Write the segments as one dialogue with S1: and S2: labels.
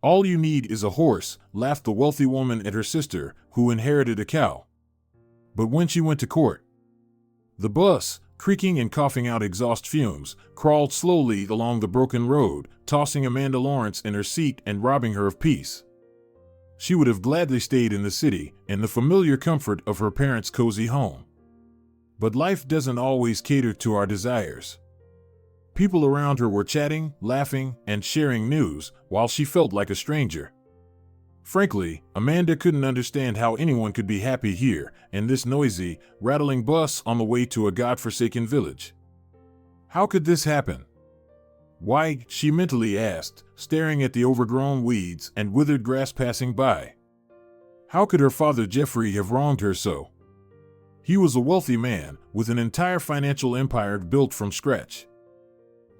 S1: All you need is a horse, laughed the wealthy woman at her sister, who inherited a cow. But when she went to court, the bus, creaking and coughing out exhaust fumes, crawled slowly along the broken road, tossing Amanda Lawrence in her seat and robbing her of peace. She would have gladly stayed in the city, in the familiar comfort of her parents' cozy home. But life doesn't always cater to our desires. People around her were chatting, laughing, and sharing news, while she felt like a stranger. Frankly, Amanda couldn't understand how anyone could be happy here, in this noisy, rattling bus on the way to a godforsaken village. How could this happen? Why, she mentally asked, staring at the overgrown weeds and withered grass passing by. How could her father Jeffrey have wronged her so? He was a wealthy man, with an entire financial empire built from scratch.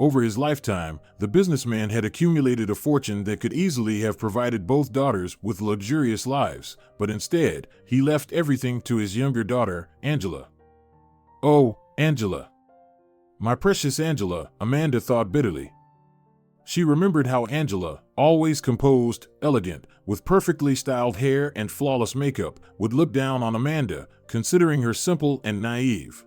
S1: Over his lifetime, the businessman had accumulated a fortune that could easily have provided both daughters with luxurious lives, but instead, he left everything to his younger daughter, Angela. Oh, Angela. My precious Angela, Amanda thought bitterly. She remembered how Angela, always composed, elegant, with perfectly styled hair and flawless makeup, would look down on Amanda, considering her simple and naive.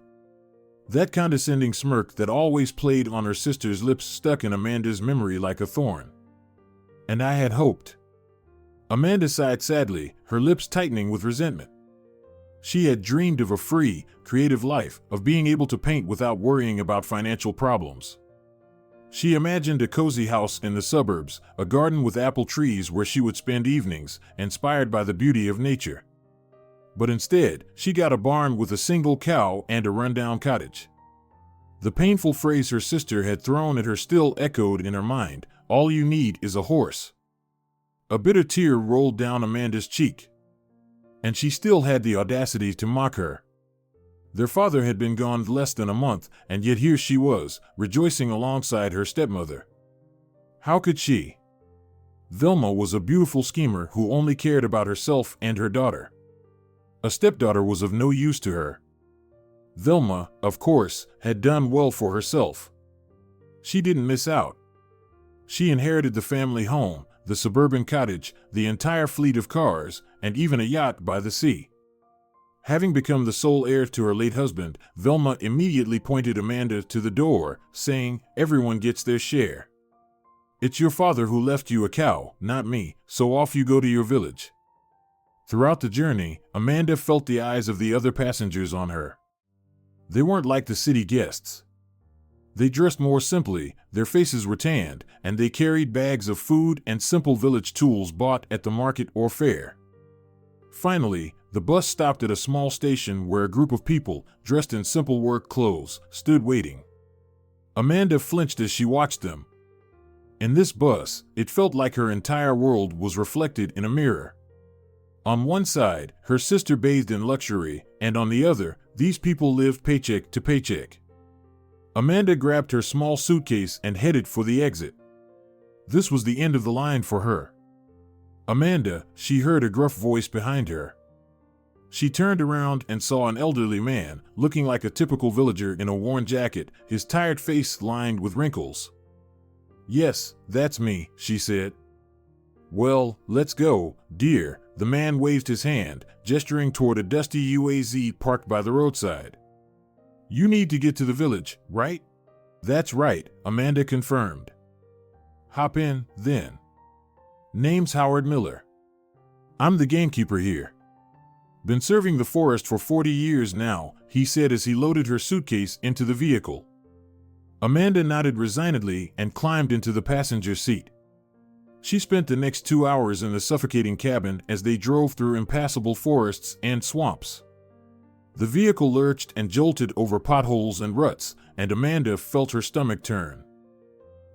S1: That condescending smirk that always played on her sister's lips stuck in Amanda's memory like a thorn. And I had hoped. Amanda sighed sadly, her lips tightening with resentment. She had dreamed of a free, creative life, of being able to paint without worrying about financial problems. She imagined a cozy house in the suburbs, a garden with apple trees where she would spend evenings, inspired by the beauty of nature. But instead, she got a barn with a single cow and a rundown cottage. The painful phrase her sister had thrown at her still echoed in her mind, "All you need is a horse." A bitter tear rolled down Amanda's cheek. And she still had the audacity to mock her. Their father had been gone less than a month, and yet here she was, rejoicing alongside her stepmother. How could she? Velma was a beautiful schemer who only cared about herself and her daughter. A stepdaughter was of no use to her. Velma, of course, had done well for herself. She didn't miss out. She inherited the family home, the suburban cottage, the entire fleet of cars, and even a yacht by the sea. Having become the sole heir to her late husband, Velma immediately pointed Amanda to the door, saying, "Everyone gets their share. It's your father who left you a cow, not me, so off you go to your village." Throughout the journey, Amanda felt the eyes of the other passengers on her. They weren't like the city guests. They dressed more simply, their faces were tanned, and they carried bags of food and simple village tools bought at the market or fair. Finally, the bus stopped at a small station where a group of people, dressed in simple work clothes, stood waiting. Amanda flinched as she watched them. In this bus, it felt like her entire world was reflected in a mirror. On one side, her sister bathed in luxury, and on the other, these people lived paycheck to paycheck. Amanda grabbed her small suitcase and headed for the exit. This was the end of the line for her. "Amanda," she heard a gruff voice behind her. She turned around and saw an elderly man, looking like a typical villager in a worn jacket, his tired face lined with wrinkles. "Yes, that's me," she said. "Well, let's go, dear." The man waved his hand, gesturing toward a dusty UAZ parked by the roadside. "You need to get to the village, right?" "That's right," Amanda confirmed. "Hop in, then." "Name's Howard Miller. I'm the gamekeeper here. Been serving the forest for 40 years now," he said as he loaded her suitcase into the vehicle. Amanda nodded resignedly and climbed into the passenger seat. She spent the next 2 hours in the suffocating cabin as they drove through impassable forests and swamps. The vehicle lurched and jolted over potholes and ruts, and Amanda felt her stomach turn.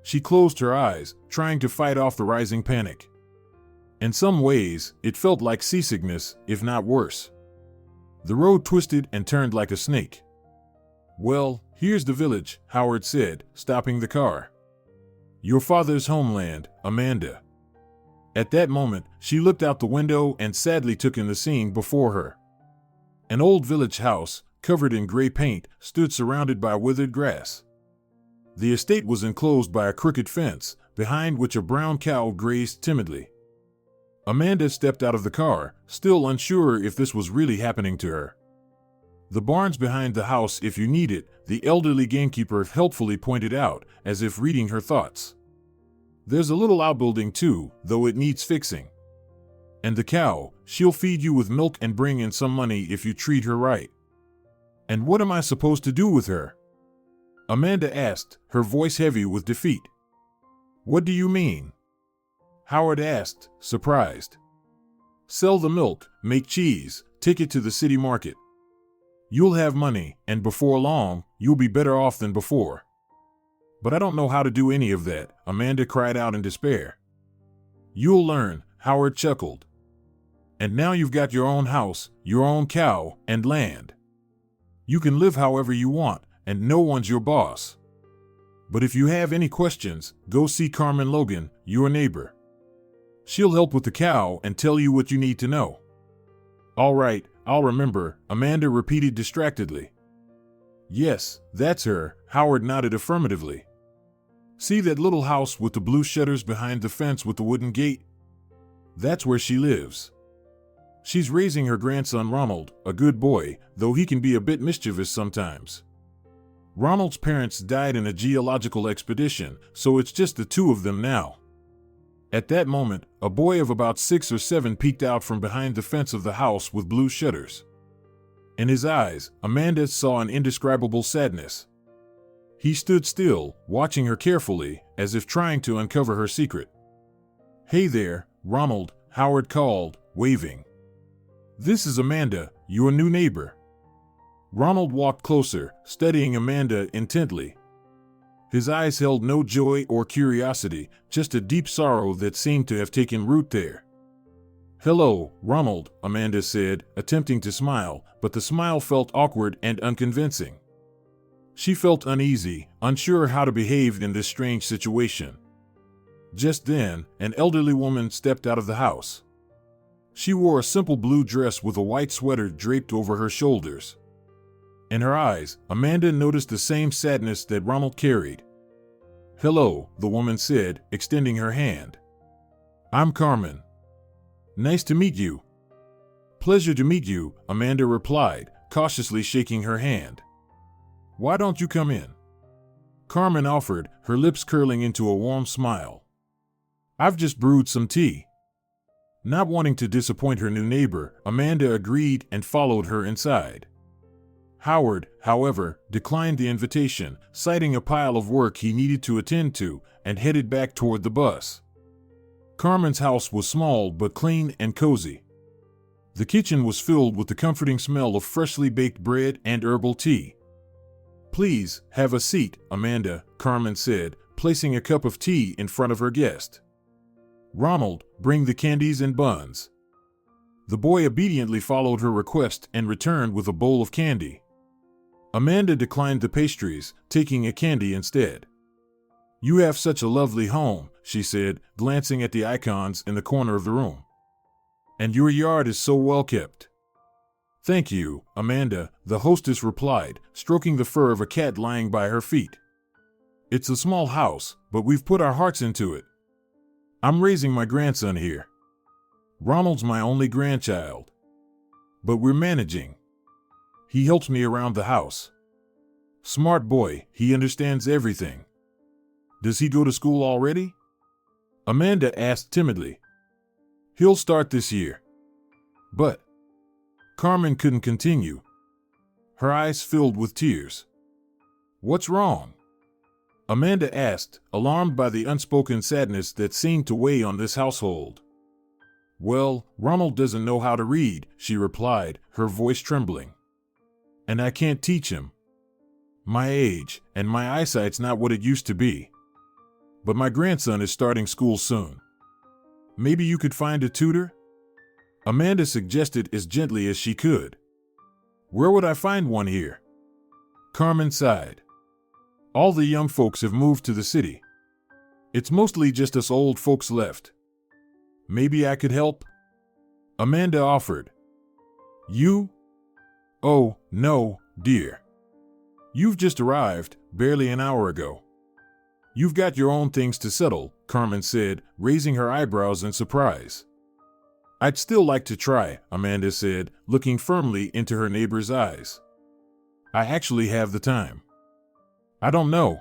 S1: She closed her eyes, trying to fight off the rising panic. In some ways, it felt like seasickness, if not worse. The road twisted and turned like a snake. "Well, here's the village," Howard said, stopping the car. "Your father's homeland, Amanda." At that moment, she looked out the window and sadly took in the scene before her. An old village house, covered in gray paint, stood surrounded by withered grass. The estate was enclosed by a crooked fence, behind which a brown cow grazed timidly. Amanda stepped out of the car, still unsure if this was really happening to her. The barn's behind the house if you need it, the elderly gamekeeper helpfully pointed out, as if reading her thoughts. There's a little outbuilding too, though it needs fixing. And the cow, she'll feed you with milk and bring in some money if you treat her right. And what am I supposed to do with her? Amanda asked, her voice heavy with defeat. What do you mean? Howard asked, surprised. Sell the milk, make cheese, take it to the city market. You'll have money, and before long, you'll be better off than before. But I don't know how to do any of that, Amanda cried out in despair. You'll learn, Howard chuckled. And now you've got your own house, your own cow, and land. You can live however you want, and no one's your boss. But if you have any questions, go see Carmen Logan, your neighbor. She'll help with the cow and tell you what you need to know. All right, I'll remember, Amanda repeated distractedly. Yes, that's her, Howard nodded affirmatively. See that little house with the blue shutters behind the fence with the wooden gate? That's where she lives. She's raising her grandson Ronald, a good boy, though he can be a bit mischievous sometimes. Ronald's parents died in a geological expedition, so it's just the two of them now. At that moment, a boy of about 6 or 7 peeked out from behind the fence of the house with blue shutters. In his eyes, Amanda saw an indescribable sadness. He stood still, watching her carefully, as if trying to uncover her secret. Hey there, Ronald, Howard called, waving. This is Amanda, your new neighbor. Ronald walked closer, studying Amanda intently. His eyes held no joy or curiosity, just a deep sorrow that seemed to have taken root there. Hello, Ronald, Amanda said, attempting to smile, but the smile felt awkward and unconvincing. She felt uneasy, unsure how to behave in this strange situation. Just then, an elderly woman stepped out of the house. She wore a simple blue dress with a white sweater draped over her shoulders. In her eyes, Amanda noticed the same sadness that Ronald carried. Hello, the woman said, extending her hand. I'm Carmen. Nice to meet you. Pleasure to meet you, Amanda replied, cautiously shaking her hand. Why don't you come in? Carmen offered, her lips curling into a warm smile. I've just brewed some tea. Not wanting to disappoint her new neighbor, Amanda agreed and followed her inside. Howard, however, declined the invitation, citing a pile of work he needed to attend to, and headed back toward the bus. Carmen's house was small but clean and cozy. The kitchen was filled with the comforting smell of freshly baked bread and herbal tea. Please, have a seat, Amanda, Carmen said, placing a cup of tea in front of her guest. Ronald, bring the candies and buns. The boy obediently followed her request and returned with a bowl of candy. Amanda declined the pastries, taking a candy instead. You have such a lovely home, she said, glancing at the icons in the corner of the room. And your yard is so well kept. Thank you, Amanda, the hostess replied, stroking the fur of a cat lying by her feet. It's a small house, but we've put our hearts into it. I'm raising my grandson here. Ronald's my only grandchild. But we're managing. He helps me around the house. Smart boy, he understands everything. Does he go to school already? Amanda asked timidly. He'll start this year. But Carmen couldn't continue. Her eyes filled with tears. What's wrong? Amanda asked, alarmed by the unspoken sadness that seemed to weigh on this household. Well, Ronald doesn't know how to read, she replied, her voice trembling. And I can't teach him. My age, and my eyesight's not what it used to be. But my grandson is starting school soon. Maybe you could find a tutor? Amanda suggested as gently as she could. Where would I find one here? Carmen sighed. All the young folks have moved to the city. It's mostly just us old folks left. Maybe I could help? Amanda offered. You? Oh, no, dear. You've just arrived, barely an hour ago. You've got your own things to settle, Carmen said, raising her eyebrows in surprise. I'd still like to try, Amanda said, looking firmly into her neighbor's eyes. I actually have the time. I don't know.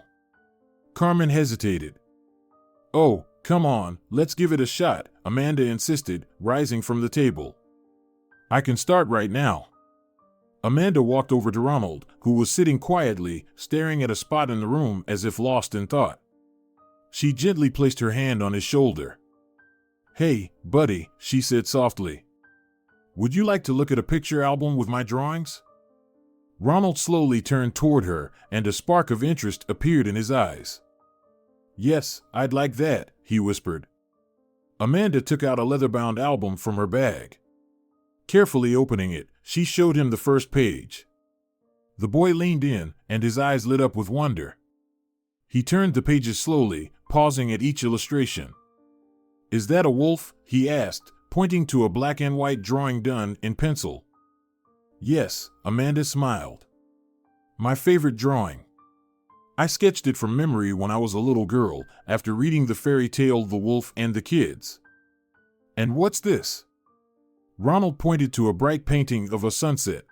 S1: Carmen hesitated. Oh, come on, let's give it a shot, Amanda insisted, rising from the table. I can start right now. Amanda walked over to Ronald, who was sitting quietly, staring at a spot in the room as if lost in thought. She gently placed her hand on his shoulder. Hey, buddy, she said softly. Would you like to look at a picture album with my drawings? Ronald slowly turned toward her, and a spark of interest appeared in his eyes. Yes, I'd like that, he whispered. Amanda took out a leather-bound album from her bag. Carefully opening it, she showed him the first page. The boy leaned in, and his eyes lit up with wonder. He turned the pages slowly, pausing at each illustration. Is that a wolf? He asked, pointing to a black and white drawing done in pencil. Yes, Amanda smiled. My favorite drawing. I sketched it from memory when I was a little girl, after reading the fairy tale The Wolf and the Kids. And what's this? Ronald pointed to a bright painting of a sunset.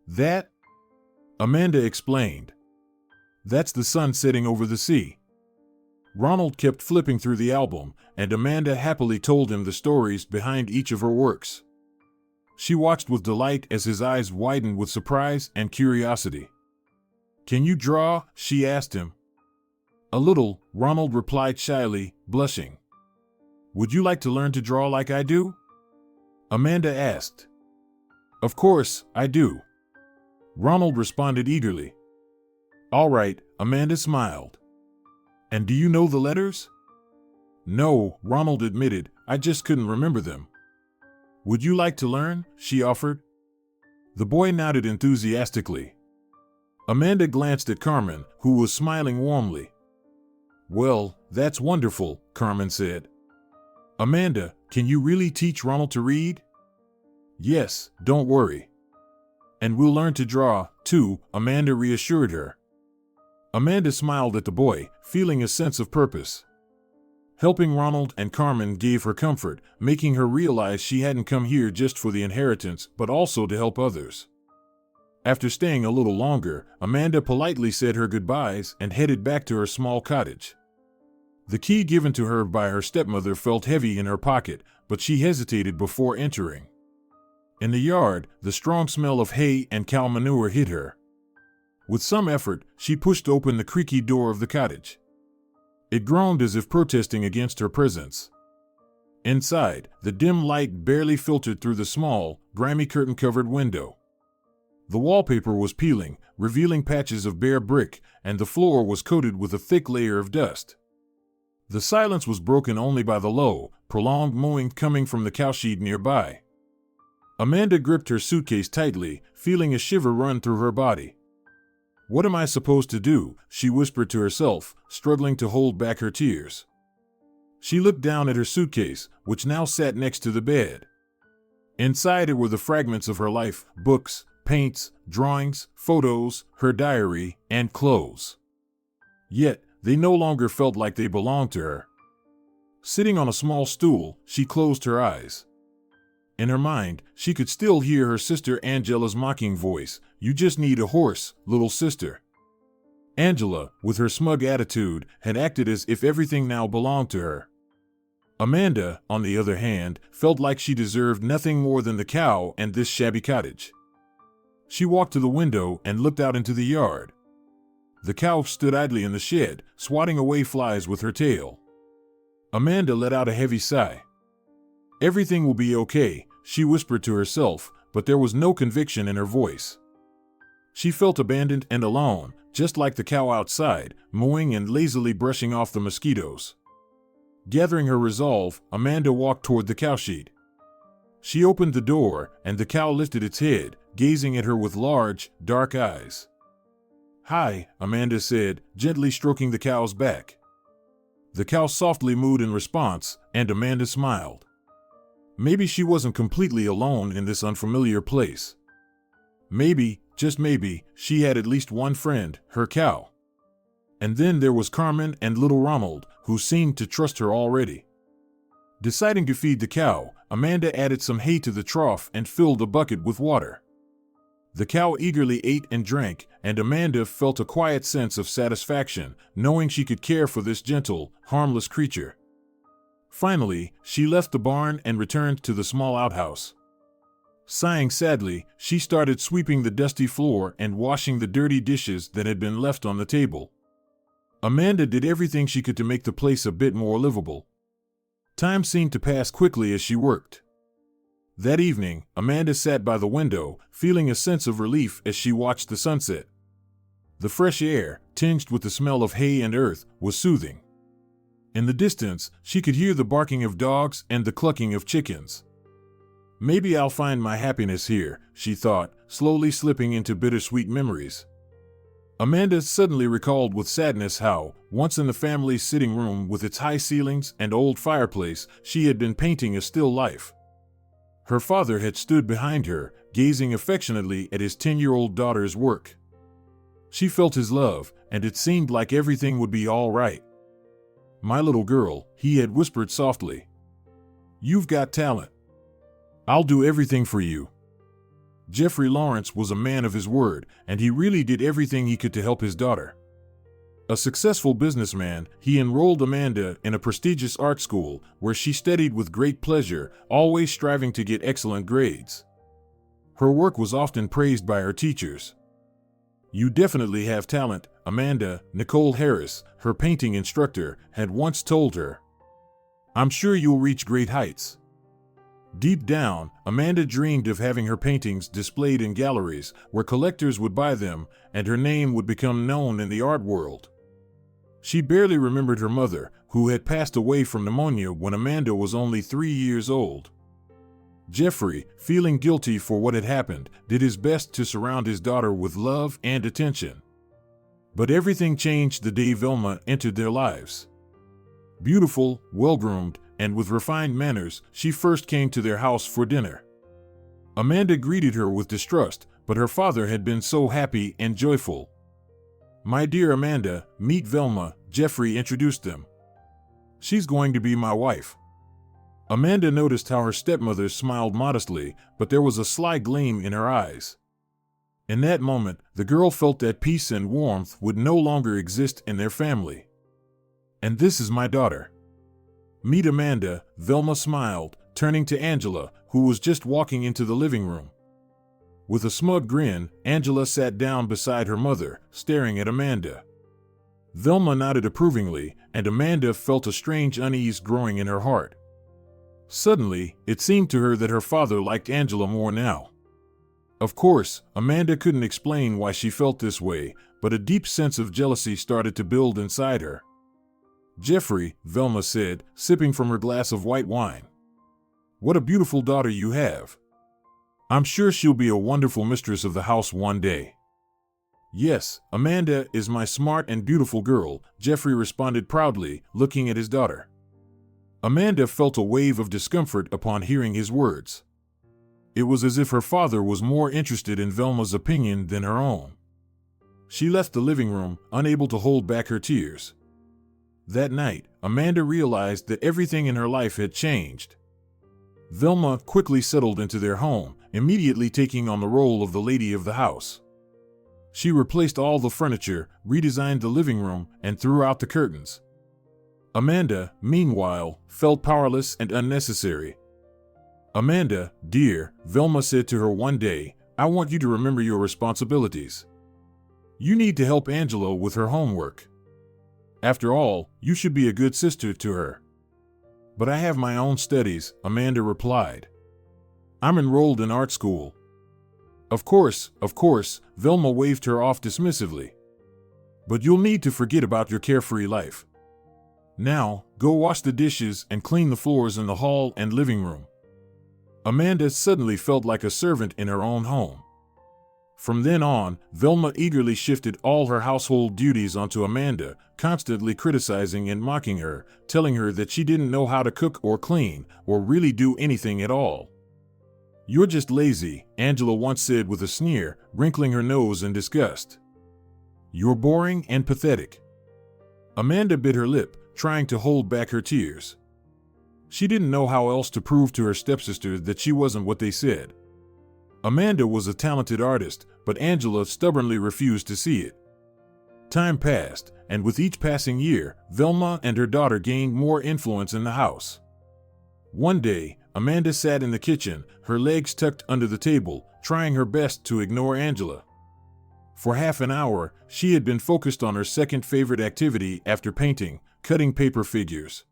S1: That? Amanda explained. That's the sun setting over the sea. Ronald kept flipping through the album, and Amanda happily told him the stories behind each of her works. She watched with delight as his eyes widened with surprise and curiosity. Can you draw? She asked him. A little, Ronald replied shyly, blushing. Would you like to learn to draw like I do? Amanda asked. Of course, I do. Ronald responded eagerly. All right, Amanda smiled. And do you know the letters? No, Ronald admitted, I just couldn't remember them. Would you like to learn? She offered. The boy nodded enthusiastically. Amanda glanced at Carmen, who was smiling warmly. Well, that's wonderful, Carmen said. Amanda, can you really teach Ronald to read? Yes, don't worry. And we'll learn to draw, too, Amanda reassured her. Amanda smiled at the boy, feeling a sense of purpose. Helping Ronald and Carmen gave her comfort, making her realize she hadn't come here just for the inheritance, but also to help others. After staying a little longer, Amanda politely said her goodbyes and headed back to her small cottage. The key given to her by her stepmother felt heavy in her pocket, but she hesitated before entering. In the yard, the strong smell of hay and cow manure hit her. With some effort, she pushed open the creaky door of the cottage. It groaned as if protesting against her presence. Inside, the dim light barely filtered through the small, grimy curtain-covered window. The wallpaper was peeling, revealing patches of bare brick, and the floor was coated with a thick layer of dust. The silence was broken only by the low, prolonged mooing coming from the cowshed nearby. Amanda gripped her suitcase tightly, feeling a shiver run through her body. What am I supposed to do? She whispered to herself, struggling to hold back her tears. She looked down at her suitcase, which now sat next to the bed. Inside it were the fragments of her life, books, paints, drawings, photos, her diary, and clothes. Yet, they no longer felt like they belonged to her. Sitting on a small stool, she closed her eyes. In her mind, she could still hear her sister Angela's mocking voice, "You just need a horse, little sister." Angela, with her smug attitude, had acted as if everything now belonged to her. Amanda, on the other hand, felt like she deserved nothing more than the cow and this shabby cottage. She walked to the window and looked out into the yard. The cow stood idly in the shed, swatting away flies with her tail. Amanda let out a heavy sigh. Everything will be okay, she whispered to herself, but there was no conviction in her voice. She felt abandoned and alone, just like the cow outside, mooing and lazily brushing off the mosquitoes. Gathering her resolve, Amanda walked toward the cowshed. She opened the door, and the cow lifted its head, gazing at her with large, dark eyes. "Hi," Amanda said, gently stroking the cow's back. The cow softly mooed in response, and Amanda smiled. Maybe she wasn't completely alone in this unfamiliar place. Maybe, just maybe, she had at least one friend, her cow. And then there was Carmen and little Ronald, who seemed to trust her already. Deciding to feed the cow, Amanda added some hay to the trough and filled a bucket with water. The cow eagerly ate and drank, and Amanda felt a quiet sense of satisfaction, knowing she could care for this gentle, harmless creature. Finally, she left the barn and returned to the small outhouse. Sighing sadly, she started sweeping the dusty floor and washing the dirty dishes that had been left on the table. Amanda did everything she could to make the place a bit more livable. Time seemed to pass quickly as she worked. That evening, Amanda sat by the window, feeling a sense of relief as she watched the sunset. The fresh air, tinged with the smell of hay and earth, was soothing. In the distance, she could hear the barking of dogs and the clucking of chickens. Maybe I'll find my happiness here, she thought, slowly slipping into bittersweet memories. Amanda suddenly recalled with sadness how, once in the family's sitting room with its high ceilings and old fireplace, she had been painting a still life. Her father had stood behind her, gazing affectionately at his 10-year-old daughter's work. She felt his love, and it seemed like everything would be all right. "My little girl," he had whispered softly. "You've got talent. I'll do everything for you." Jeffrey Lawrence was a man of his word, and he really did everything he could to help his daughter. A successful businessman, he enrolled Amanda in a prestigious art school where she studied with great pleasure, always striving to get excellent grades. Her work was often praised by her teachers. "You definitely have talent," Amanda, Nicole Harris, her painting instructor, had once told her. "I'm sure you'll reach great heights." Deep down, Amanda dreamed of having her paintings displayed in galleries where collectors would buy them and her name would become known in the art world. She barely remembered her mother, who had passed away from pneumonia when Amanda was only 3 years old. Jeffrey, feeling guilty for what had happened, did his best to surround his daughter with love and attention. But everything changed the day Velma entered their lives. Beautiful, well-groomed, and with refined manners, she first came to their house for dinner. Amanda greeted her with distrust, but her father had been so happy and joyful. "My dear Amanda, meet Velma," Jeffrey introduced them. "She's going to be my wife." Amanda noticed how her stepmother smiled modestly, but there was a sly gleam in her eyes. In that moment, the girl felt that peace and warmth would no longer exist in their family. "And this is my daughter. Meet Amanda," Velma smiled, turning to Angela, who was just walking into the living room. With a smug grin, Angela sat down beside her mother, staring at Amanda. Velma nodded approvingly, and Amanda felt a strange unease growing in her heart. Suddenly, it seemed to her that her father liked Angela more now. Of course, Amanda couldn't explain why she felt this way, but a deep sense of jealousy started to build inside her. "Jeffrey," Velma said, sipping from her glass of white wine. "What a beautiful daughter you have. I'm sure she'll be a wonderful mistress of the house one day." "Yes, Amanda is my smart and beautiful girl," Jeffrey responded proudly, looking at his daughter. Amanda felt a wave of discomfort upon hearing his words. It was as if her father was more interested in Velma's opinion than her own. She left the living room, unable to hold back her tears. That night, Amanda realized that everything in her life had changed. Velma quickly settled into their home, immediately taking on the role of the lady of the house. She replaced all the furniture, redesigned the living room, and threw out the curtains. Amanda, meanwhile, felt powerless and unnecessary. "Amanda, dear," Velma said to her one day, "I want you to remember your responsibilities. You need to help Angela with her homework. After all, you should be a good sister to her." "But I have my own studies," Amanda replied. "I'm enrolled in art school." Of course, Velma waved her off dismissively. "But you'll need to forget about your carefree life. Now, go wash the dishes and clean the floors in the hall and living room." Amanda suddenly felt like a servant in her own home. From then on, Velma eagerly shifted all her household duties onto Amanda, constantly criticizing and mocking her, telling her that she didn't know how to cook or clean, or really do anything at all. "You're just lazy," Angela once said with a sneer, wrinkling her nose in disgust. "You're boring and pathetic." Amanda bit her lip, trying to hold back her tears. She didn't know how else to prove to her stepsister that she wasn't what they said. Amanda was a talented artist, but Angela stubbornly refused to see it. Time passed, and with each passing year, Velma and her daughter gained more influence in the house. One day, Amanda sat in the kitchen, her legs tucked under the table, trying her best to ignore Angela. For half an hour, she had been focused on her second favorite activity after painting, cutting paper figures.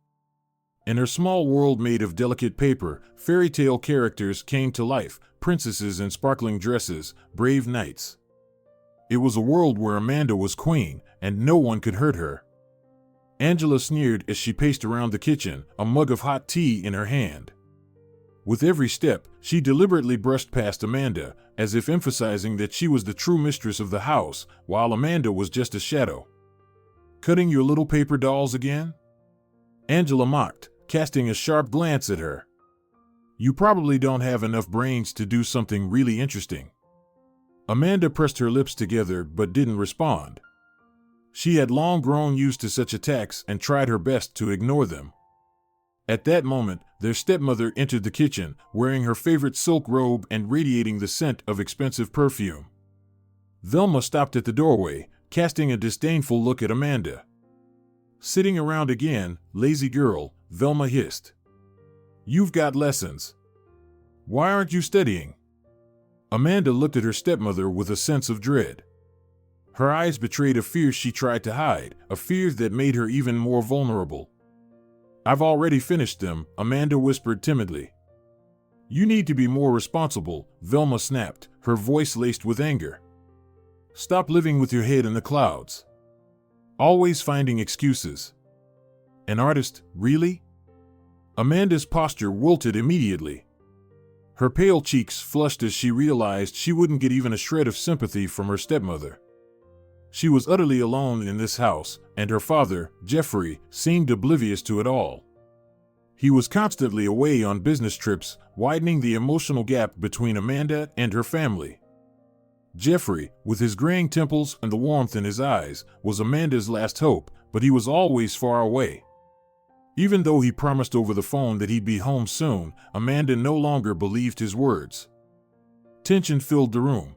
S1: In her small world made of delicate paper, fairy tale characters came to life, princesses in sparkling dresses, brave knights. It was a world where Amanda was queen, and no one could hurt her. Angela sneered as she paced around the kitchen, a mug of hot tea in her hand. With every step, she deliberately brushed past Amanda, as if emphasizing that she was the true mistress of the house, while Amanda was just a shadow. "Cutting your little paper dolls again?" Angela mocked, casting a sharp glance at her. "You probably don't have enough brains to do something really interesting." Amanda pressed her lips together but didn't respond. She had long grown used to such attacks and tried her best to ignore them. At that moment, their stepmother entered the kitchen, wearing her favorite silk robe and radiating the scent of expensive perfume. Velma stopped at the doorway, casting a disdainful look at Amanda. "Sitting around again, lazy girl," Velma hissed. "You've got lessons. Why aren't you studying?" Amanda looked at her stepmother with a sense of dread. Her eyes betrayed a fear she tried to hide, a fear that made her even more vulnerable. "I've already finished them," Amanda whispered timidly. "You need to be more responsible," Velma snapped, her voice laced with anger. "Stop living with your head in the clouds. Always finding excuses. An artist, really?" Amanda's posture wilted immediately. Her pale cheeks flushed as she realized she wouldn't get even a shred of sympathy from her stepmother. She was utterly alone in this house, and her father, Jeffrey, seemed oblivious to it all. He was constantly away on business trips, widening the emotional gap between Amanda and her family. Jeffrey, with his graying temples and the warmth in his eyes, was Amanda's last hope, but he was always far away. Even though he promised over the phone that he'd be home soon, Amanda no longer believed his words. Tension filled the room.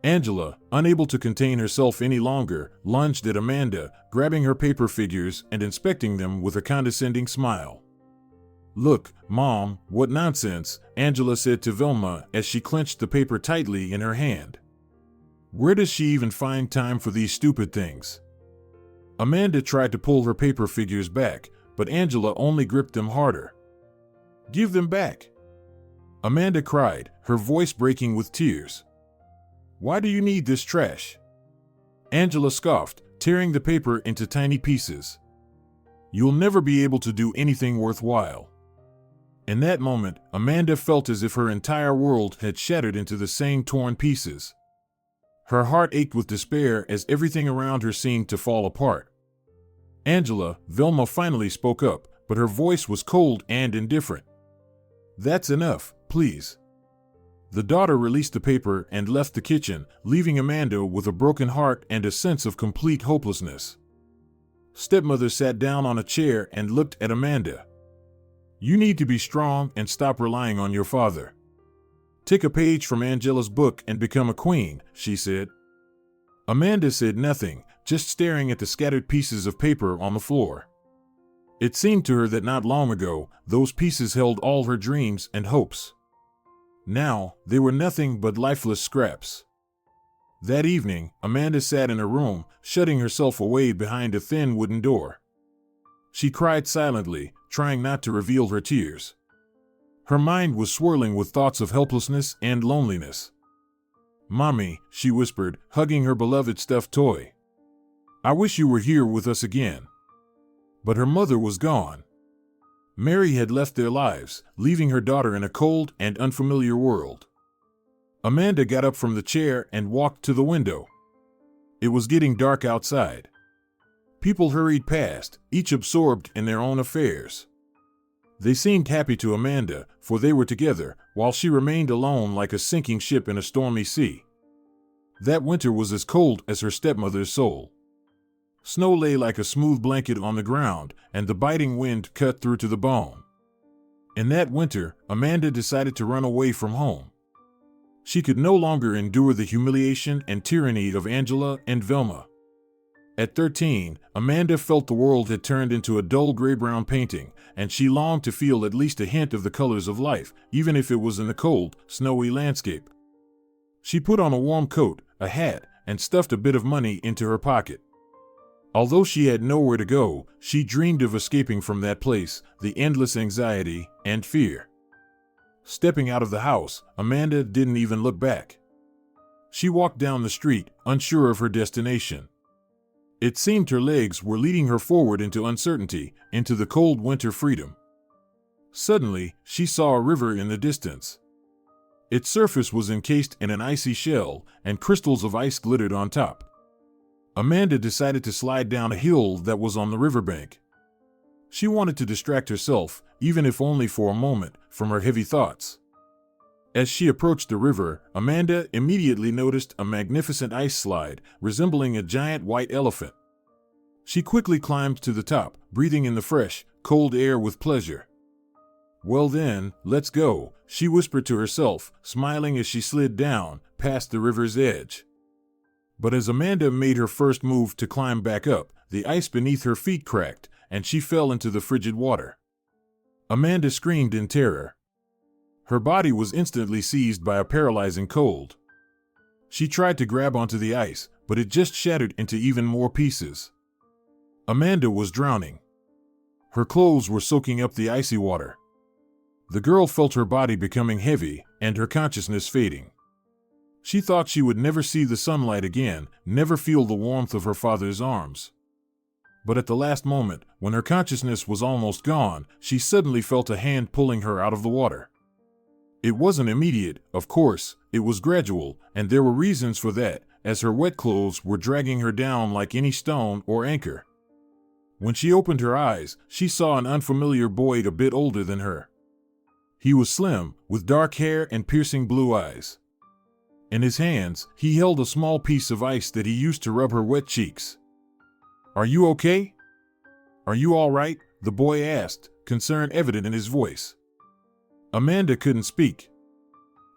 S1: Angela, unable to contain herself any longer, lunged at Amanda, grabbing her paper figures and inspecting them with a condescending smile. "Look, Mom, what nonsense," Angela said to Velma as she clenched the paper tightly in her hand. "Where does she even find time for these stupid things?" Amanda tried to pull her paper figures back, but Angela only gripped them harder. "Give them back!" Amanda cried, her voice breaking with tears. "Why do you need this trash?" Angela scoffed, tearing the paper into tiny pieces. "You'll never be able to do anything worthwhile." In that moment, Amanda felt as if her entire world had shattered into the same torn pieces. Her heart ached with despair as everything around her seemed to fall apart. "Angela," Velma finally spoke up, but her voice was cold and indifferent. "That's enough, please." The daughter released the paper and left the kitchen, leaving Amanda with a broken heart and a sense of complete hopelessness. Stepmother sat down on a chair and looked at Amanda. "You need to be strong and stop relying on your father. Take a page from Angela's book and become a queen," she said. Amanda said nothing, just staring at the scattered pieces of paper on the floor. It seemed to her that not long ago, those pieces held all her dreams and hopes. Now, they were nothing but lifeless scraps. That evening, Amanda sat in her room, shutting herself away behind a thin wooden door. She cried silently, trying not to reveal her tears. Her mind was swirling with thoughts of helplessness and loneliness. "Mommy," she whispered, hugging her beloved stuffed toy. "I wish you were here with us again." But her mother was gone. Mary had left their lives, leaving her daughter in a cold and unfamiliar world. Amanda got up from the chair and walked to the window. It was getting dark outside. People hurried past, each absorbed in their own affairs. They seemed happy to Amanda, for they were together, while she remained alone like a sinking ship in a stormy sea. That winter was as cold as her stepmother's soul. Snow lay like a smooth blanket on the ground, and the biting wind cut through to the bone. In that winter, Amanda decided to run away from home. She could no longer endure the humiliation and tyranny of Angela and Velma. At 13, Amanda felt the world had turned into a dull gray-brown painting, and she longed to feel at least a hint of the colors of life, even if it was in the cold, snowy landscape. She put on a warm coat, a hat, and stuffed a bit of money into her pocket. Although she had nowhere to go, she dreamed of escaping from that place, the endless anxiety and fear. Stepping out of the house, Amanda didn't even look back. She walked down the street, unsure of her destination. It seemed her legs were leading her forward into uncertainty, into the cold winter freedom. Suddenly, she saw a river in the distance. Its surface was encased in an icy shell, and crystals of ice glittered on top. Amanda decided to slide down a hill that was on the riverbank. She wanted to distract herself, even if only for a moment, from her heavy thoughts. As she approached the river, Amanda immediately noticed a magnificent ice slide, resembling a giant white elephant. She quickly climbed to the top, breathing in the fresh, cold air with pleasure. "Well then, let's go," she whispered to herself, smiling as she slid down, past the river's edge. But as Amanda made her first move to climb back up, the ice beneath her feet cracked, and she fell into the frigid water. Amanda screamed in terror. Her body was instantly seized by a paralyzing cold. She tried to grab onto the ice, but it just shattered into even more pieces. Amanda was drowning. Her clothes were soaking up the icy water. The girl felt her body becoming heavy and her consciousness fading. She thought she would never see the sunlight again, never feel the warmth of her father's arms. But at the last moment, when her consciousness was almost gone, she suddenly felt a hand pulling her out of the water. It wasn't immediate, of course, it was gradual, and there were reasons for that, as her wet clothes were dragging her down like any stone or anchor. When she opened her eyes, she saw an unfamiliar boy a bit older than her. He was slim, with dark hair and piercing blue eyes. In his hands, he held a small piece of ice that he used to rub her wet cheeks. "Are you okay? Are you all right?" the boy asked, concern evident in his voice. Amanda couldn't speak.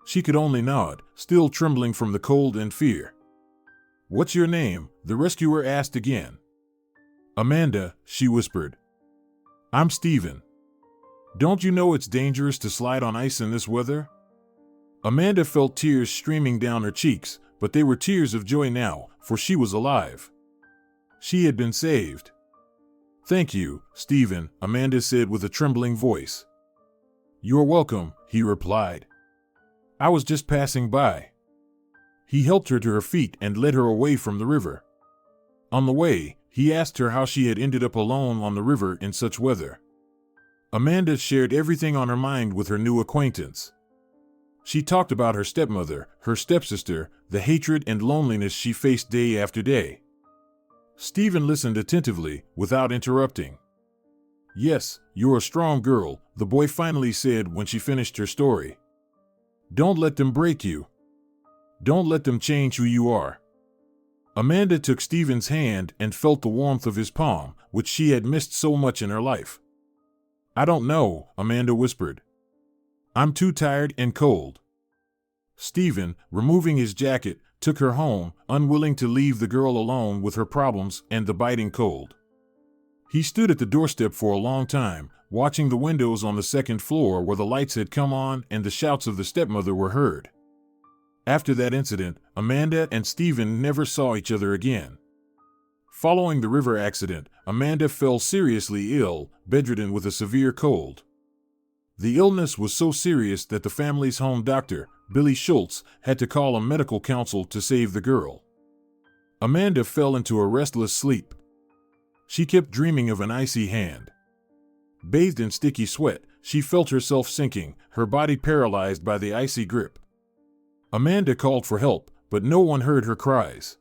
S1: She could only nod, still trembling from the cold and fear. "What's your name?" the rescuer asked again. "Amanda," she whispered. "I'm Stephen. Don't you know it's dangerous to slide on ice in this weather?" Amanda felt tears streaming down her cheeks, but they were tears of joy now, for she was alive. She had been saved. "Thank you, Stephen," Amanda said with a trembling voice. "You're welcome," he replied. "I was just passing by." He helped her to her feet and led her away from the river. On the way, he asked her how she had ended up alone on the river in such weather. Amanda shared everything on her mind with her new acquaintance. She talked about her stepmother, her stepsister, the hatred and loneliness she faced day after day. Stephen listened attentively, without interrupting. "Yes, you're a strong girl," the boy finally said when she finished her story. "Don't let them break you. Don't let them change who you are." Amanda took Stephen's hand and felt the warmth of his palm, which she had missed so much in her life. "I don't know," Amanda whispered. "I'm too tired and cold." Stephen, removing his jacket, took her home, unwilling to leave the girl alone with her problems and the biting cold. He stood at the doorstep for a long time, watching the windows on the second floor where the lights had come on and the shouts of the stepmother were heard. After that incident, Amanda and Stephen never saw each other again. Following the river accident, Amanda fell seriously ill, bedridden with a severe cold. The illness was so serious that the family's home doctor, Billy Schultz, had to call a medical council to save the girl. Amanda fell into a restless sleep. She kept dreaming of an icy hand. Bathed in sticky sweat, she felt herself sinking, her body paralyzed by the icy grip. Amanda called for help, but no one heard her cries.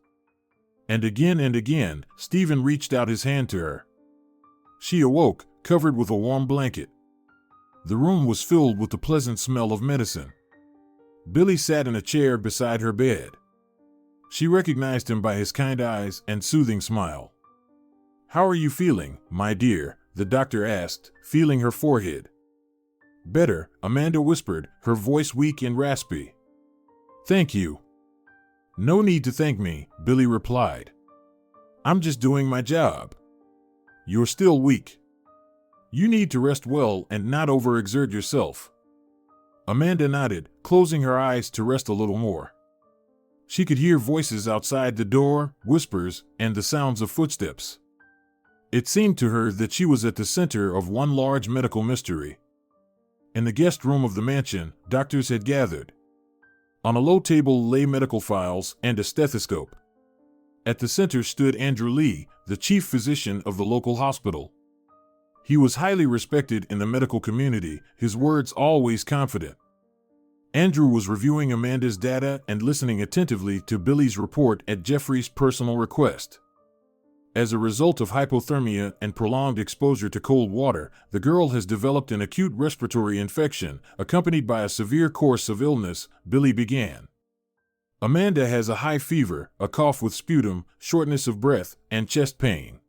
S1: And again, Stephen reached out his hand to her. She awoke, covered with a warm blanket. The room was filled with the pleasant smell of medicine. Billy sat in a chair beside her bed. She recognized him by his kind eyes and soothing smile. "How are you feeling, my dear?" the doctor asked, feeling her forehead. Better, Amanda whispered, her voice weak and raspy. Thank you. No need to thank me, Billy replied. I'm just doing my job. You're still weak. You need to rest well and not overexert yourself. Amanda nodded, closing her eyes to rest a little more. She could hear voices outside the door, whispers, and the sounds of footsteps. It seemed to her that she was at the center of one large medical mystery. In the guest room of the mansion, doctors had gathered. On a low table lay medical files and a stethoscope. At the center stood Andrew Lee, the chief physician of the local hospital. He was highly respected in the medical community, his words always confident. Andrew was reviewing Amanda's data and listening attentively to Billy's report at Jeffrey's personal request. As a result of hypothermia and prolonged exposure to cold water, the girl has developed an acute respiratory infection, accompanied by a severe course of illness, Billy began. Amanda has a high fever, a cough with sputum, shortness of breath, and chest pain.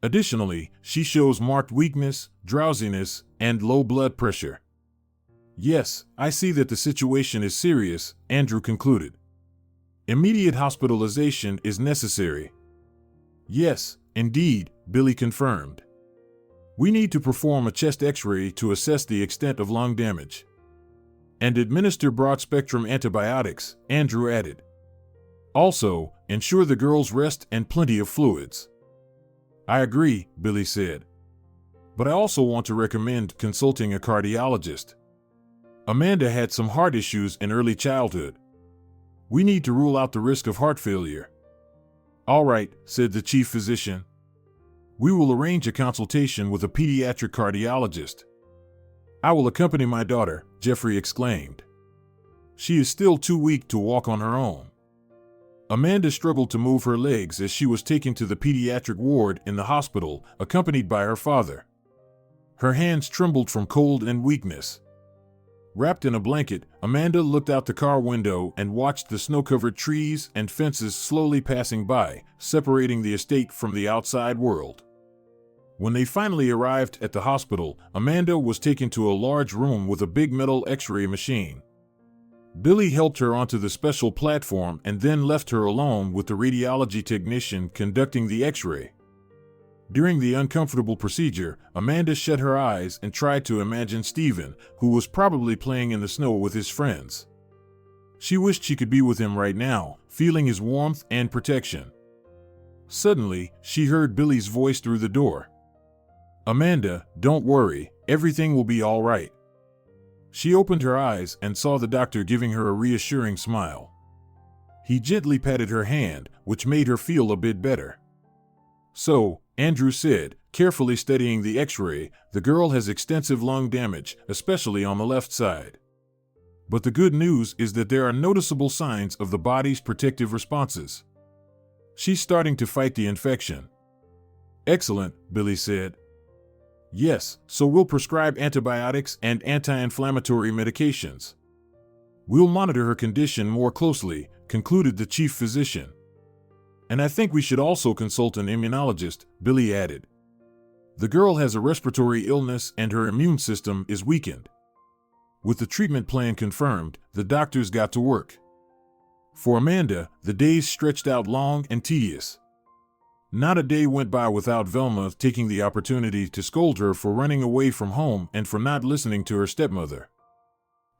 S1: Additionally, she shows marked weakness, drowsiness, and low blood pressure. Yes, I see that the situation is serious, Andrew concluded. Immediate hospitalization is necessary. Yes, indeed, Billy confirmed. We need to perform a chest X-ray to assess the extent of lung damage. And administer broad-spectrum antibiotics, Andrew added. Also, ensure the girls rest and plenty of fluids. I agree, Billy said. But I also want to recommend consulting a cardiologist. Amanda had some heart issues in early childhood. We need to rule out the risk of heart failure. All right, said the chief physician. We will arrange a consultation with a pediatric cardiologist. I will accompany my daughter, Jeffrey exclaimed. She is still too weak to walk on her own. Amanda struggled to move her legs as she was taken to the pediatric ward in the hospital, accompanied by her father. Her hands trembled from cold and weakness. Wrapped in a blanket, Amanda looked out the car window and watched the snow-covered trees and fences slowly passing by, separating the estate from the outside world. When they finally arrived at the hospital, Amanda was taken to a large room with a big metal X-ray machine. Billy helped her onto the special platform and then left her alone with the radiology technician conducting the X-ray. During the uncomfortable procedure, Amanda shut her eyes and tried to imagine Stephen, who was probably playing in the snow with his friends. She wished she could be with him right now, feeling his warmth and protection. Suddenly, she heard Billy's voice through the door. Amanda, don't worry, everything will be all right. She opened her eyes and saw the doctor giving her a reassuring smile. He gently patted her hand, which made her feel a bit better. So, Andrew said, carefully studying the X-ray, the girl has extensive lung damage, especially on the left side. But the good news is that there are noticeable signs of the body's protective responses. She's starting to fight the infection. Excellent, Billy said. Yes, so we'll prescribe antibiotics and anti-inflammatory medications. We'll monitor her condition more closely, concluded the chief physician. And I think we should also consult an immunologist, Billy added. The girl has a respiratory illness and her immune system is weakened. With the treatment plan confirmed, the doctors got to work. For Amanda, the days stretched out long and tedious. Not a day went by without Velma taking the opportunity to scold her for running away from home and for not listening to her stepmother.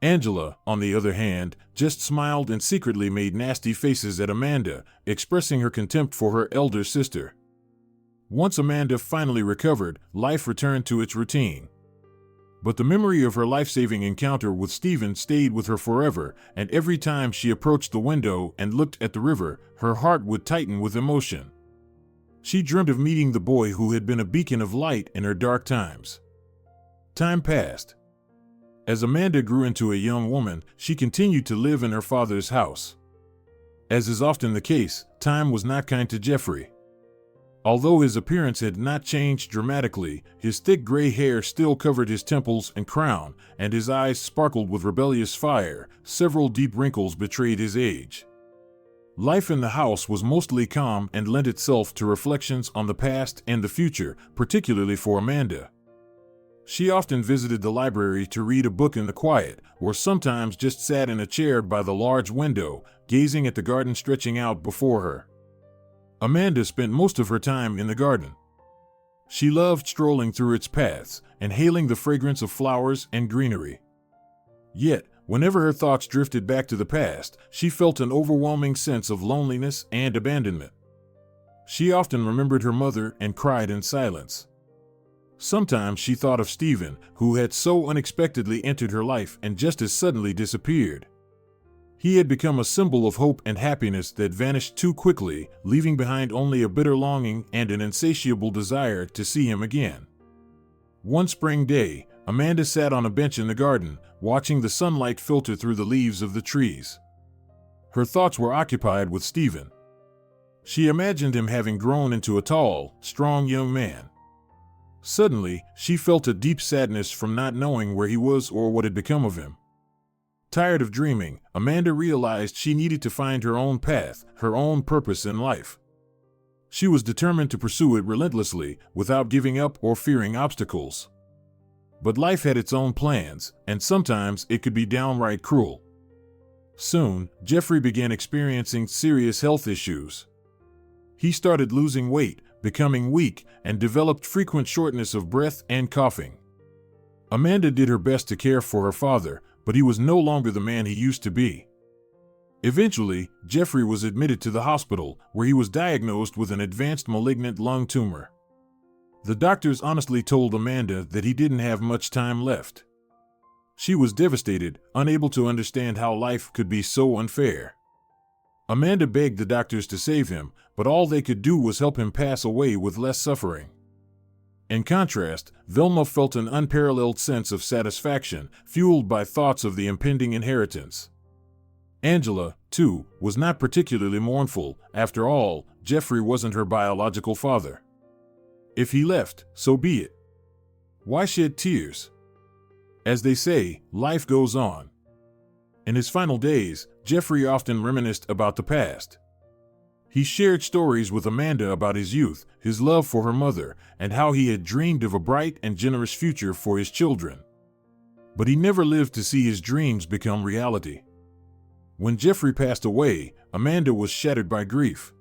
S1: Angela, on the other hand, just smiled and secretly made nasty faces at Amanda, expressing her contempt for her elder sister. Once Amanda finally recovered, life returned to its routine. But the memory of her life-saving encounter with Stephen stayed with her forever, and every time she approached the window and looked at the river, her heart would tighten with emotion. She dreamt of meeting the boy who had been a beacon of light in her dark times. Time passed. As Amanda grew into a young woman, she continued to live in her father's house. As is often the case, time was not kind to Jeffrey. Although his appearance had not changed dramatically, his thick gray hair still covered his temples and crown, and his eyes sparkled with rebellious fire. Several deep wrinkles betrayed his age. Life in the house was mostly calm and lent itself to reflections on the past and the future, particularly for Amanda. She often visited the library to read a book in the quiet, or sometimes just sat in a chair by the large window, gazing at the garden stretching out before her. Amanda spent most of her time in the garden. She loved strolling through its paths, inhaling the fragrance of flowers and greenery. Yet, whenever her thoughts drifted back to the past, she felt an overwhelming sense of loneliness and abandonment. She often remembered her mother and cried in silence. Sometimes she thought of Stephen, who had so unexpectedly entered her life and just as suddenly disappeared. He had become a symbol of hope and happiness that vanished too quickly, leaving behind only a bitter longing and an insatiable desire to see him again. One spring day, Amanda sat on a bench in the garden, watching the sunlight filter through the leaves of the trees. Her thoughts were occupied with Stephen. She imagined him having grown into a tall, strong young man. Suddenly, she felt a deep sadness from not knowing where he was or what had become of him. Tired of dreaming, Amanda realized she needed to find her own path, her own purpose in life. She was determined to pursue it relentlessly, without giving up or fearing obstacles. But life had its own plans, and sometimes it could be downright cruel. Soon, Jeffrey began experiencing serious health issues. He started losing weight, becoming weak, and developed frequent shortness of breath and coughing. Amanda did her best to care for her father, but he was no longer the man he used to be. Eventually, Jeffrey was admitted to the hospital, where he was diagnosed with an advanced malignant lung tumor. The doctors honestly told Amanda that he didn't have much time left. She was devastated, unable to understand how life could be so unfair. Amanda begged the doctors to save him, but all they could do was help him pass away with less suffering. In contrast, Velma felt an unparalleled sense of satisfaction, fueled by thoughts of the impending inheritance. Angela, too, was not particularly mournful. After all, Jeffrey wasn't her biological father. If he left, so be it. Why shed tears? As they say, life goes on. In his final days, Jeffrey often reminisced about the past. He shared stories with Amanda about his youth, his love for her mother, and how he had dreamed of a bright and generous future for his children. But he never lived to see his dreams become reality. When Jeffrey passed away, Amanda was shattered by grief.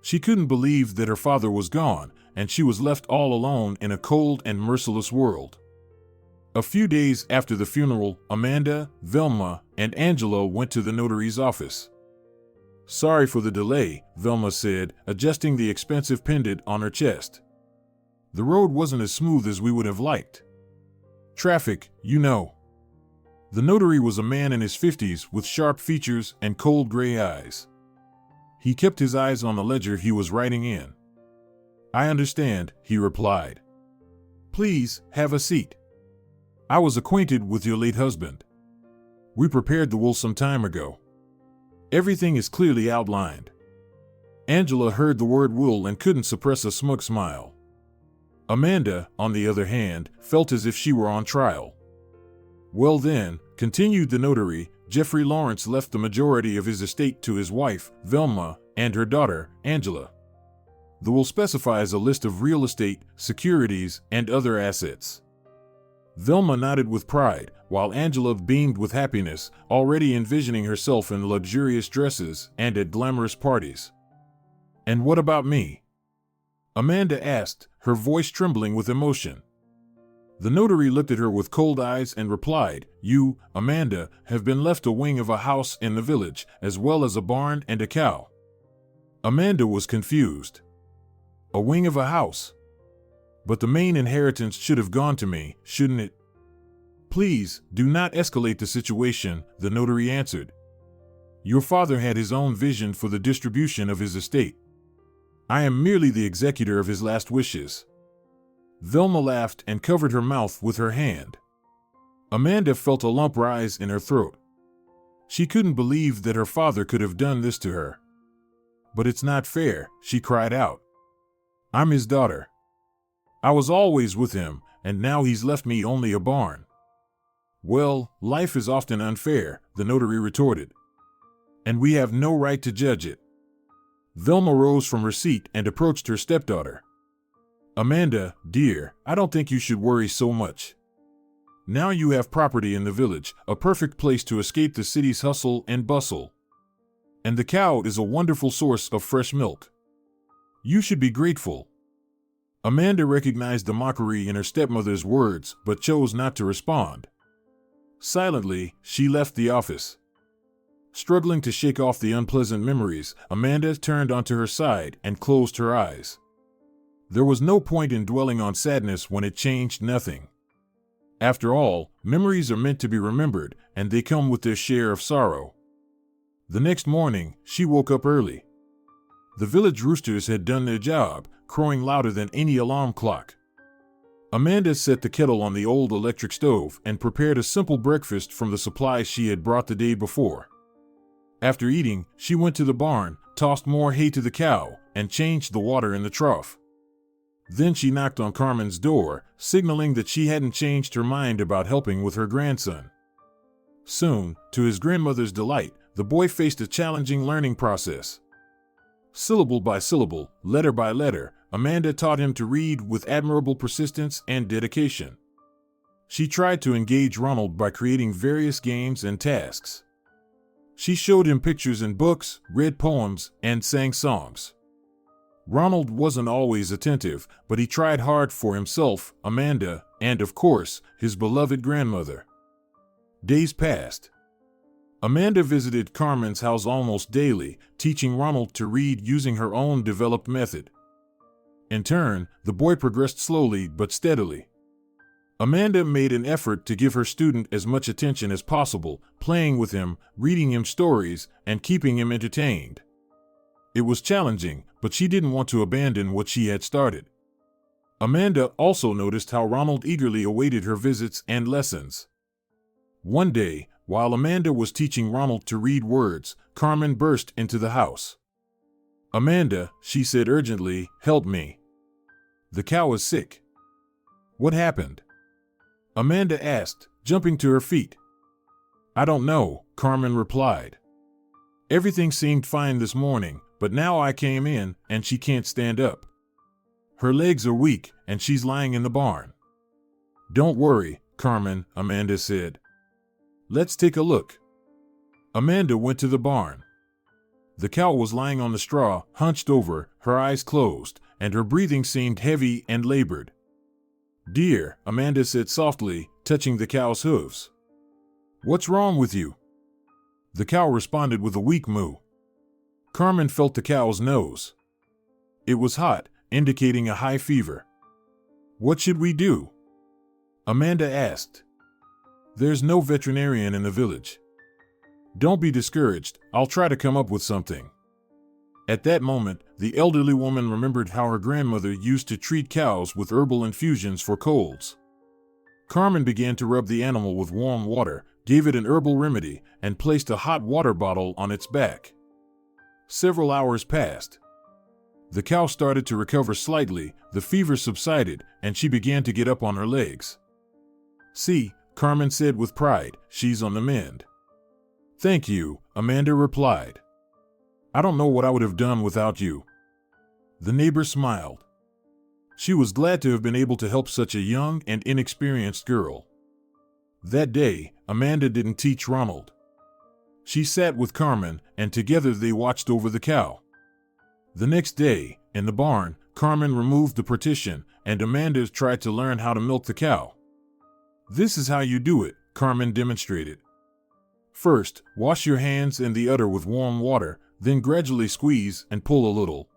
S1: She couldn't believe that her father was gone, and she was left all alone in a cold and merciless world. A few days after the funeral, Amanda, Velma, and Angela went to the notary's office. "Sorry for the delay," Velma said, adjusting the expensive pendant on her chest. "The road wasn't as smooth as we would have liked. Traffic, you know." The notary was a man in his 50s with sharp features and cold gray eyes. He kept his eyes on the ledger he was writing in. "I understand," he replied. "Please, have a seat. I was acquainted with your late husband. We prepared the will some time ago. Everything is clearly outlined." Angela heard the word will and couldn't suppress a smug smile. Amanda, on the other hand, felt as if she were on trial. "Well then," continued the notary, "Jeffrey Lawrence left the majority of his estate to his wife, Velma, and her daughter, Angela. The will specifies a list of real estate, securities, and other assets." Velma nodded with pride, while Angela beamed with happiness, already envisioning herself in luxurious dresses and at glamorous parties. "And what about me?" Amanda asked, her voice trembling with emotion. The notary looked at her with cold eyes and replied, "You, Amanda, have been left a wing of a house in the village, as well as a barn and a cow." Amanda was confused. A wing of a house? But the main inheritance should have gone to me, shouldn't it? "Please, do not escalate the situation," the notary answered. "Your father had his own vision for the distribution of his estate. I am merely the executor of his last wishes." Velma laughed and covered her mouth with her hand. Amanda felt a lump rise in her throat. She couldn't believe that her father could have done this to her. "But it's not fair," she cried out. "I'm his daughter. I was always with him, and now he's left me only a barn." "Well, life is often unfair," the notary retorted. "And we have no right to judge it." Velma rose from her seat and approached her stepdaughter. Amanda, dear, I don't think you should worry so much. Now you have property in the village, a perfect place to escape the city's hustle and bustle. And the cow is a wonderful source of fresh milk. You should be grateful. Amanda recognized the mockery in her stepmother's words, but chose not to respond. Silently, she left the office. Struggling to shake off the unpleasant memories, Amanda turned onto her side and closed her eyes. There was no point in dwelling on sadness when it changed nothing. After all, memories are meant to be remembered, and they come with their share of sorrow. The next morning, she woke up early. The village roosters had done their job, crowing louder than any alarm clock. Amanda set the kettle on the old electric stove and prepared a simple breakfast from the supplies she had brought the day before. After eating, she went to the barn, tossed more hay to the cow, and changed the water in the trough. Then she knocked on Carmen's door, signaling that she hadn't changed her mind about helping with her grandson. Soon, to his grandmother's delight, the boy faced a challenging learning process. Syllable by syllable, letter by letter, Amanda taught him to read with admirable persistence and dedication. She tried to engage Ronald by creating various games and tasks. She showed him pictures and books, read poems, and sang songs. Ronald wasn't always attentive, but he tried hard for himself, Amanda, and of course, his beloved grandmother. Days passed. Amanda visited Carmen's house almost daily, teaching Ronald to read using her own developed method. In turn, the boy progressed slowly but steadily. Amanda made an effort to give her student as much attention as possible, playing with him, reading him stories, and keeping him entertained. It was challenging, but she didn't want to abandon what she had started. Amanda also noticed how Ronald eagerly awaited her visits and lessons. One day, while Amanda was teaching Ronald to read words, Carmen burst into the house. "Amanda," she said urgently, "help me. The cow is sick." "What happened?" Amanda asked, jumping to her feet. "I don't know," Carmen replied. "Everything seemed fine this morning, but now I came in, and she can't stand up. Her legs are weak, and she's lying in the barn." "Don't worry, Carmen," Amanda said. "Let's take a look." Amanda went to the barn. The cow was lying on the straw, hunched over, her eyes closed, and her breathing seemed heavy and labored. "Dear," Amanda said softly, touching the cow's hooves. "What's wrong with you?" The cow responded with a weak moo. Carmen felt the cow's nose. It was hot, indicating a high fever. "What should we do?" Amanda asked. "There's no veterinarian in the village." "Don't be discouraged, I'll try to come up with something." At that moment, the elderly woman remembered how her grandmother used to treat cows with herbal infusions for colds. Carmen began to rub the animal with warm water, gave it an herbal remedy, and placed a hot water bottle on its back. Several hours passed. The cow started to recover slightly, the fever subsided, and she began to get up on her legs. "See," Carmen said with pride, "she's on the mend." "Thank you," Amanda replied. "I don't know what I would have done without you." The neighbor smiled. She was glad to have been able to help such a young and inexperienced girl. That day, Amanda didn't teach Ronald. She sat with Carmen, and together they watched over the cow. The next day, in the barn, Carmen removed the partition, and Amanda tried to learn how to milk the cow. "This is how you do it," Carmen demonstrated. "First, wash your hands and the udder with warm water, then gradually squeeze and pull a little."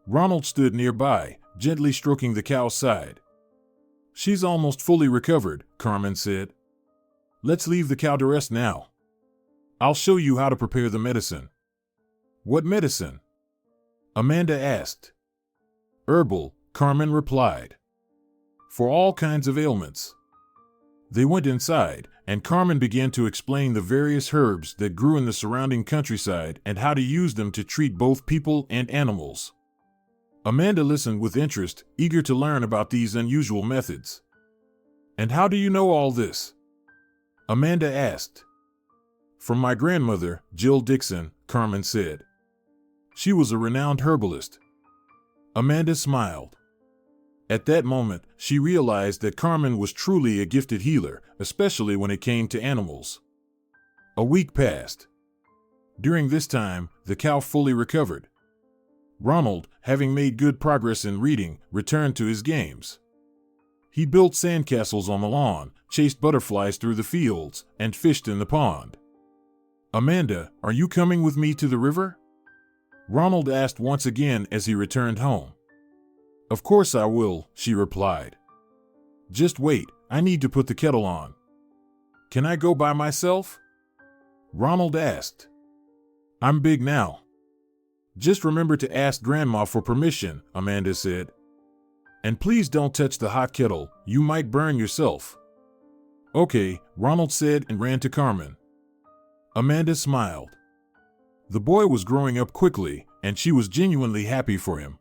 S1: Ronald stood nearby, gently stroking the cow's side. "She's almost fully recovered," Carmen said. "Let's leave the cow to rest now. I'll show you how to prepare the medicine." "What medicine?" Amanda asked. "Herbal," Carmen replied. "For all kinds of ailments." They went inside, and Carmen began to explain the various herbs that grew in the surrounding countryside and how to use them to treat both people and animals. Amanda listened with interest, eager to learn about these unusual methods. "And how do you know all this?" Amanda asked. "From my grandmother, Jill Dixon," Carmen said. "She was a renowned herbalist." Amanda smiled. At that moment, she realized that Carmen was truly a gifted healer, especially when it came to animals. A week passed. During this time, the cow fully recovered. Ronald, having made good progress in reading, returned to his games. He built sandcastles on the lawn, chased butterflies through the fields, and fished in the pond. "Amanda, are you coming with me to the river?" Ronald asked once again as he returned home. "Of course I will," she replied. "Just wait, I need to put the kettle on." "Can I go by myself?" Ronald asked. "I'm big now." "Just remember to ask Grandma for permission," Amanda said. "And please don't touch the hot kettle, you might burn yourself." "Okay," Ronald said and ran to Carmen. Amanda smiled. The boy was growing up quickly, and she was genuinely happy for him.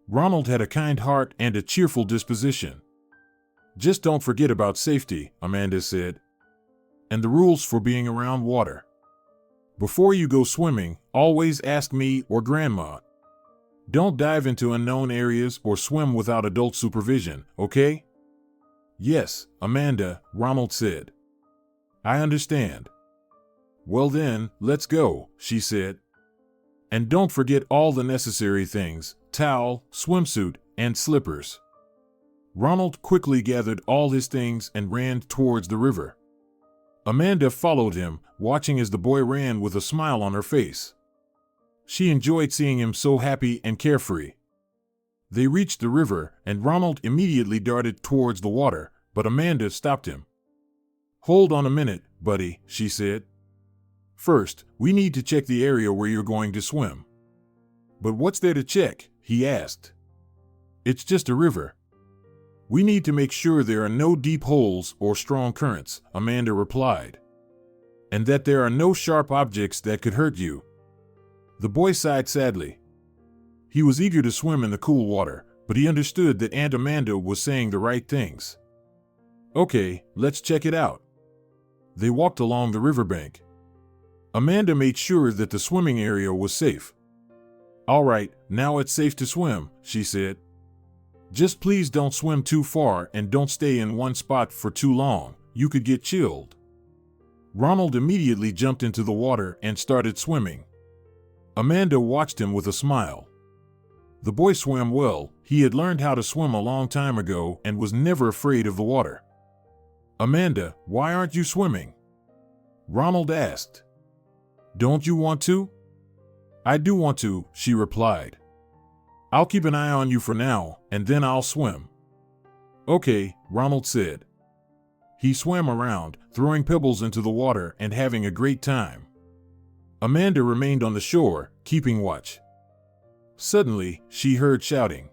S1: Ronald had a kind heart and a cheerful disposition. "Just don't forget about safety," Amanda said. "And the rules for being around water. Before you go swimming, always ask me or Grandma. Don't dive into unknown areas or swim without adult supervision, okay?" "Yes, Amanda," Ronald said. "I understand." "Well then, let's go," she said. "And don't forget all the necessary things: towel, swimsuit, and slippers." Ronald quickly gathered all his things and ran towards the river. Amanda followed him, watching as the boy ran with a smile on her face. She enjoyed seeing him so happy and carefree. They reached the river, and Ronald immediately darted towards the water, but Amanda stopped him. "Hold on a minute, buddy," she said. "First, we need to check the area where you're going to swim." "But what's there to check?" he asked. "It's just a river." "We need to make sure there are no deep holes or strong currents," Amanda replied. "And that there are no sharp objects that could hurt you." The boy sighed sadly. He was eager to swim in the cool water, but he understood that Aunt Amanda was saying the right things. "Okay, let's check it out." They walked along the riverbank. Amanda made sure that the swimming area was safe. "All right, now it's safe to swim," she said. "Just please don't swim too far and don't stay in one spot for too long. You could get chilled." Ronald immediately jumped into the water and started swimming. Amanda watched him with a smile. The boy swam well. He had learned how to swim a long time ago and was never afraid of the water. "Amanda, why aren't you swimming?" Ronald asked. "Don't you want to?" "I do want to," she replied. "I'll keep an eye on you for now, and then I'll swim." "Okay," Ronald said. He swam around, throwing pebbles into the water and having a great time. Amanda remained on the shore, keeping watch. Suddenly, she heard shouting.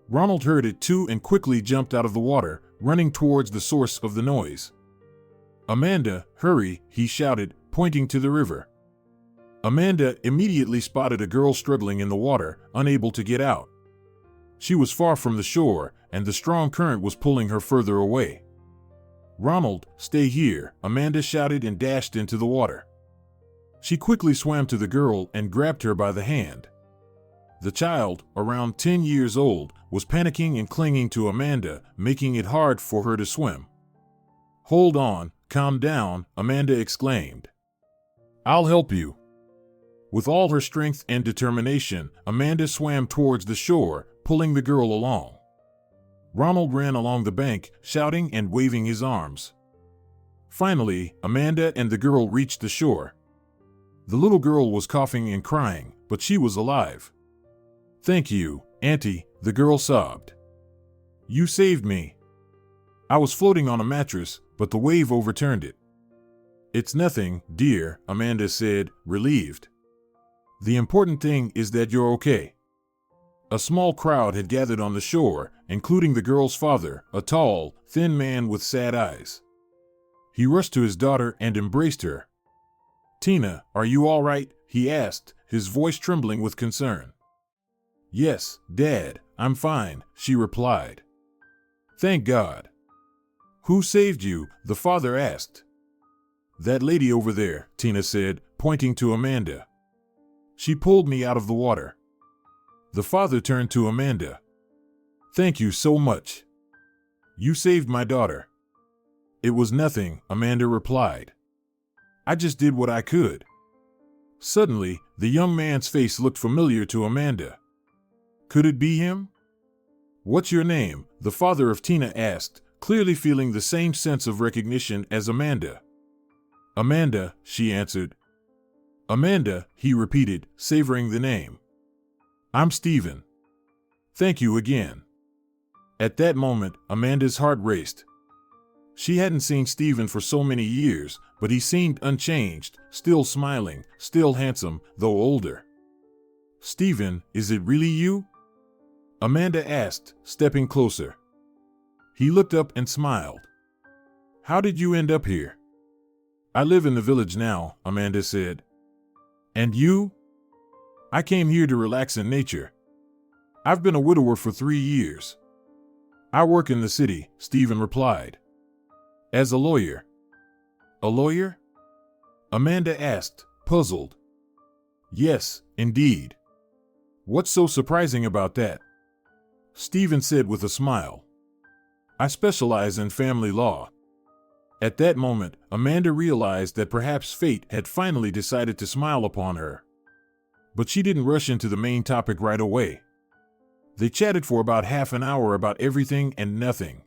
S1: Ronald heard it too and quickly jumped out of the water, running towards the source of the noise. "Amanda, hurry," he shouted, pointing to the river. Amanda immediately spotted a girl struggling in the water, unable to get out. She was far from the shore, and the strong current was pulling her further away. "Ronald, stay here," Amanda shouted and dashed into the water. She quickly swam to the girl and grabbed her by the hand. The child, around 10 years old, was panicking and clinging to Amanda, making it hard for her to swim. "Hold on, calm down," Amanda exclaimed. "I'll help you." With all her strength and determination, Amanda swam towards the shore, pulling the girl along. Ronald ran along the bank, shouting and waving his arms. Finally, Amanda and the girl reached the shore. The little girl was coughing and crying, but she was alive. "Thank you, Auntie," the girl sobbed. "You saved me. I was floating on a mattress, but the wave overturned it." "It's nothing, dear," Amanda said, relieved. "The important thing is that you're okay." A small crowd had gathered on the shore, including the girl's father, a tall, thin man with sad eyes. He rushed to his daughter and embraced her. "Tina, are you all right?" he asked, his voice trembling with concern. "Yes, Dad, I'm fine," she replied. "Thank God." "Who saved you?" the father asked. "That lady over there," Tina said, pointing to Amanda. "She pulled me out of the water." The father turned to Amanda. Thank you so much. You saved my daughter. It was nothing, Amanda replied. I just did what I could. Suddenly, the young man's face looked familiar to Amanda. Could it be him? What's your name? The father of Tina asked, clearly feeling the same sense of recognition as Amanda. Amanda, she answered. Amanda, he repeated, savoring the name. I'm Stephen. Thank you again. At that moment, Amanda's heart raced. She hadn't seen Stephen for so many years, but he seemed unchanged, still smiling, still handsome, though older. Stephen, is it really you? Amanda asked, stepping closer. He looked up and smiled. How did you end up here? I live in the village now, Amanda said. And you? I came here to relax in nature. I've been a widower for 3 years. I work in the city, Stephen replied. As a lawyer. A lawyer? Amanda asked, puzzled. Yes, indeed. What's so surprising about that? Stephen said with a smile. I specialize in family law. At that moment, Amanda realized that perhaps fate had finally decided to smile upon her. But she didn't rush into the main topic right away. They chatted for about half an hour about everything and nothing.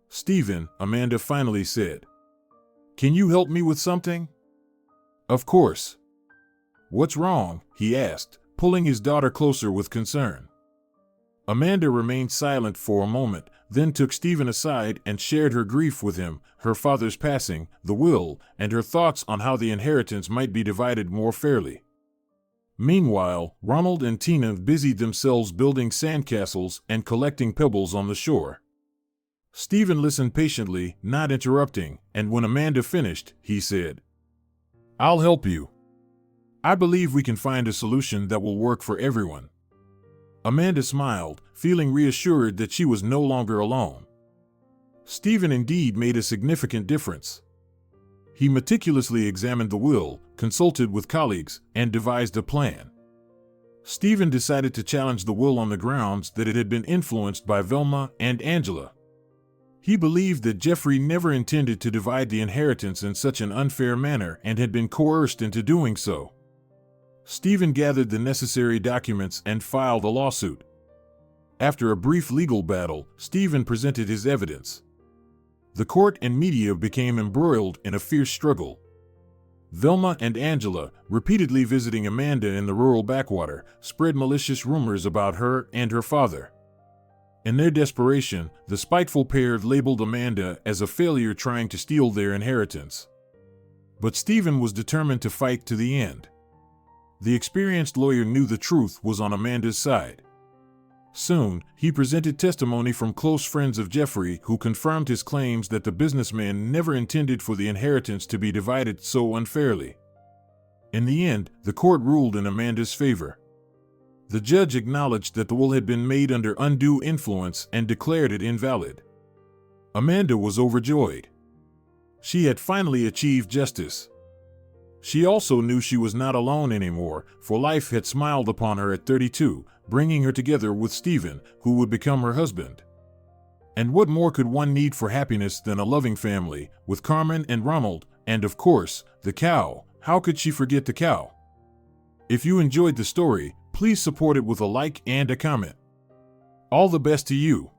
S1: Stephen, Amanda finally said. Can you help me with something? Of course. What's wrong? He asked, pulling his daughter closer with concern. Amanda remained silent for a moment, then took Stephen aside and shared her grief with him, her father's passing, the will, and her thoughts on how the inheritance might be divided more fairly. Meanwhile, Ronald and Tina busied themselves building sandcastles and collecting pebbles on the shore. Stephen listened patiently, not interrupting, and when Amanda finished, he said, I'll help you. I believe we can find a solution that will work for everyone. Amanda smiled, feeling reassured that she was no longer alone. Stephen indeed made a significant difference. He meticulously examined the will, consulted with colleagues, and devised a plan. Stephen decided to challenge the will on the grounds that it had been influenced by Velma and Angela. He believed that Jeffrey never intended to divide the inheritance in such an unfair manner and had been coerced into doing so. Stephen gathered the necessary documents and filed a lawsuit. After a brief legal battle, Stephen presented his evidence. The court and media became embroiled in a fierce struggle. Velma and Angela, repeatedly visiting Amanda in the rural backwater, spread malicious rumors about her and her father. In their desperation, the spiteful pair labeled Amanda as a failure trying to steal their inheritance. But Stephen was determined to fight to the end. The experienced lawyer knew the truth was on Amanda's side. Soon, he presented testimony from close friends of Jeffrey who confirmed his claims that the businessman never intended for the inheritance to be divided so unfairly. In the end, the court ruled in Amanda's favor. The judge acknowledged that the will had been made under undue influence and declared it invalid. Amanda was overjoyed. She had finally achieved justice. She also knew she was not alone anymore, for life had smiled upon her at 32, bringing her together with Stephen, who would become her husband. And what more could one need for happiness than a loving family, with Carmen and Ronald, and of course, the cow? How could she forget the cow? If you enjoyed the story, please support it with a like and a comment. All the best to you.